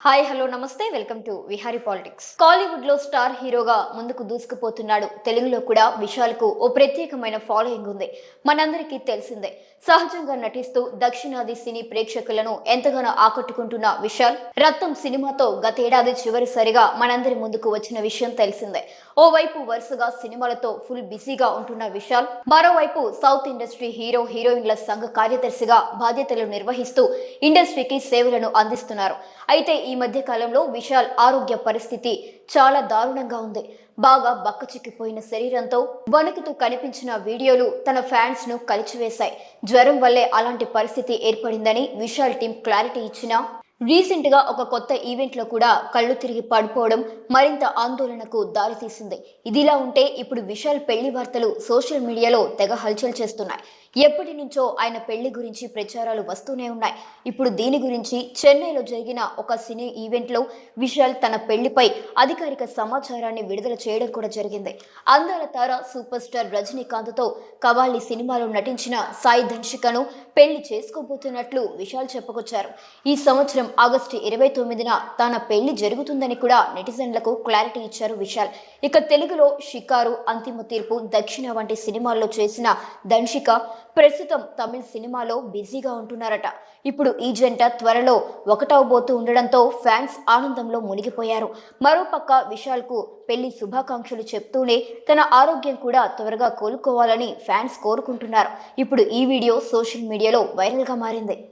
Hi hello నమస్తే welcome to Vihari politics. Kollywood లో star హీరోగా ముందుకు దూసుకుపోతున్నాడు. తెలుగులో కూడా విశాల్కు ఓ ప్రత్యేకమైన ఫాలోయింగ్ ఉంది. మనందరికీ తెలిసిందే. సహజంగా నటిస్తూ దక్షిణాది సినీ ప్రేక్షకులను ఎంతగానో ఆకట్టుకుంటున్న విశాల్ రక్తం సినిమాతో గతేడాది చివరిసారిగా మనందరి ముందుకు వచ్చిన విషయం తెలిసిందే. ఓవైపు వరుసగా సినిమాలతో ఫుల్ బిజీగా ఉంటున్న విశాల్, మరోవైపు సౌత్ ఇండస్ట్రీ హీరో హీరోయిన్ల సంఘ కార్యదర్శిగా బాధ్యతలు నిర్వహిస్తూ ఇండస్ట్రీకి సేవలను అందిస్తున్నారు. అయితే ఈ మధ్య కాలంలో విశాల్ ఆరోగ్య పరిస్థితి చాలా దారుణంగా ఉంది. బాగా బక్కచిక్కిపోయిన శరీరంతో వణుకుతూ కనిపించిన వీడియోలు తన ఫ్యాన్స్ ను కలిచివేశాయి. జ్వరం వల్లే అలాంటి పరిస్థితి ఏర్పడిందని విశాల్ టీం క్లారిటీ ఇచ్చినా, రీసెంట్ గా ఒక కొత్త ఈవెంట్ లో కూడా కళ్ళు తిరిగి పడిపోవడం మరింత ఆందోళనకు దారితీసింది. ఇదిలా ఉంటే ఇప్పుడు విశాల్ పెళ్లి వార్తలు సోషల్ మీడియాలో తెగ హల్చల్ చేస్తున్నాయి. ఎప్పటి నుంచో ఆయన పెళ్లి గురించి ప్రచారాలు వస్తూనే ఉన్నాయి. ఇప్పుడు దీని గురించి చెన్నైలో జరిగిన ఒక సినీ ఈవెంట్ లో విశాల్ తన పెళ్లిపై అధికారిక సమాచారాన్ని విడుదల చేయడం కూడా జరిగింది. అందాల తార సూపర్ స్టార్ రజనీకాంత్ తో కవాళి సినిమాలో నటించిన సాయి ధన్షికను పెళ్లి చేసుకోబోతున్నట్లు విశాల్ చెప్పుకొచ్చారు. ఈ సంవత్సరం ఆగస్టు 29న తన పెళ్లి జరుగుతుందని కూడా నెటిజన్లకు క్లారిటీ ఇచ్చారు విశాల్. ఇక తెలుగులో షికారు, అంతిమ తీర్పు, దక్షిణ వంటి సినిమాల్లో చేసిన ధన్షిక ప్రస్తుతం తమిళ సినిమాలో బిజీగా ఉంటున్నారట. ఇప్పుడు ఈ జంట త్వరలో ఒకటవబోతూ ఉండడంతో ఫ్యాన్స్ ఆనందంలో మునిగిపోయారు. మరోపక్క విశాల్ కు పెళ్లి శుభాకాంక్షలు చెప్తూనే తన ఆరోగ్యం కూడా త్వరగా కోలుకోవాలని ఫ్యాన్స్ కోరుకుంటున్నారు. ఇప్పుడు ఈ వీడియో సోషల్ మీడియాలో వైరల్ గా మారింది.